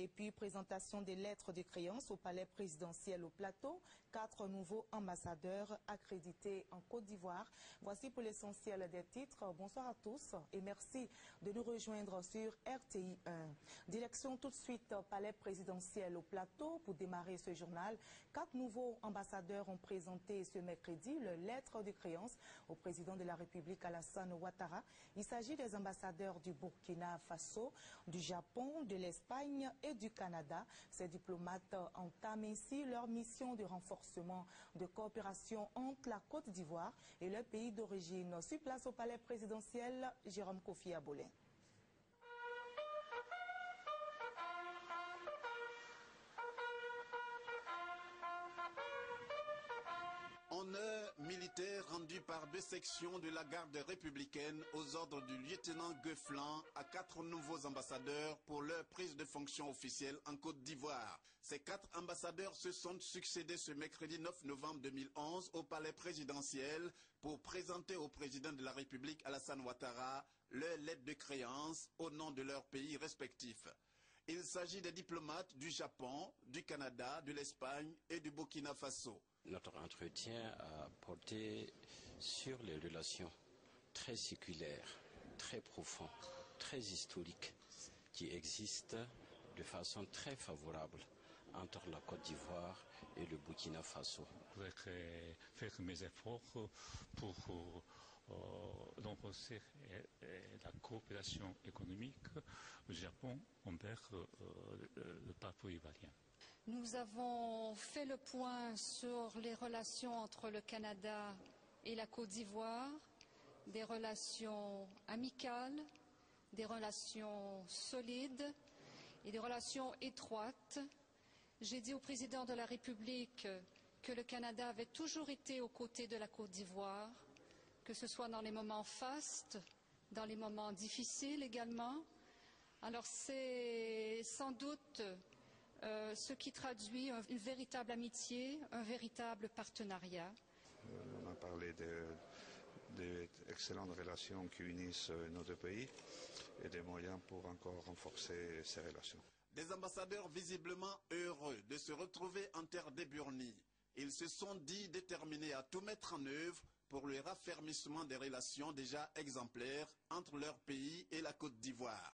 Et puis, présentation des lettres de créance au palais présidentiel au Plateau. 4 nouveaux ambassadeurs accrédités en Côte d'Ivoire. Voici pour l'essentiel des titres. Bonsoir à tous et merci de nous rejoindre sur RTI 1. Direction tout de suite au palais présidentiel au Plateau pour démarrer ce journal. 4 nouveaux ambassadeurs ont présenté ce mercredi leur lettre de créance au président de la République Alassane Ouattara. Il s'agit des ambassadeurs du Burkina Faso, du Japon, de l'Espagne et du Canada. Ces diplomates entament ainsi leur mission de renforcement de coopération entre la Côte d'Ivoire et leur pays d'origine. Sur place au palais présidentiel, Jérôme Kofi Abolin. Honneur militaire rendu par 2 sections de la garde républicaine aux ordres du lieutenant Gueflan à 4 nouveaux ambassadeurs pour leur prise de fonction officielle en Côte d'Ivoire. Ces 4 ambassadeurs se sont succédés ce mercredi 9 novembre 2011 au palais présidentiel pour présenter au président de la République Alassane Ouattara leur lettre de créance au nom de leurs pays respectifs. Il s'agit des diplomates du Japon, du Canada, de l'Espagne et du Burkina Faso. Notre entretien a porté sur les relations très séculaires, très profondes, très historiques qui existent de façon très favorable entre la Côte d'Ivoire et le Burkina Faso. Je voudrais faire mes efforts pour renforcer la coopération économique au Japon envers le peuple ivoirien. Nous avons fait le point sur les relations entre le Canada et la Côte d'Ivoire, des relations amicales, des relations solides et des relations étroites. J'ai dit au président de la République que le Canada avait toujours été aux côtés de la Côte d'Ivoire, que ce soit dans les moments fastes, dans les moments difficiles également. Alors c'est sans doute ce qui traduit une véritable amitié, un véritable partenariat. On a parlé des excellentes relations qui unissent nos 2 pays et des moyens pour encore renforcer ces relations. Des ambassadeurs visiblement heureux de se retrouver en terre des Burni. Ils se sont dit déterminés à tout mettre en œuvre pour le raffermissement des relations déjà exemplaires entre leur pays et la Côte d'Ivoire.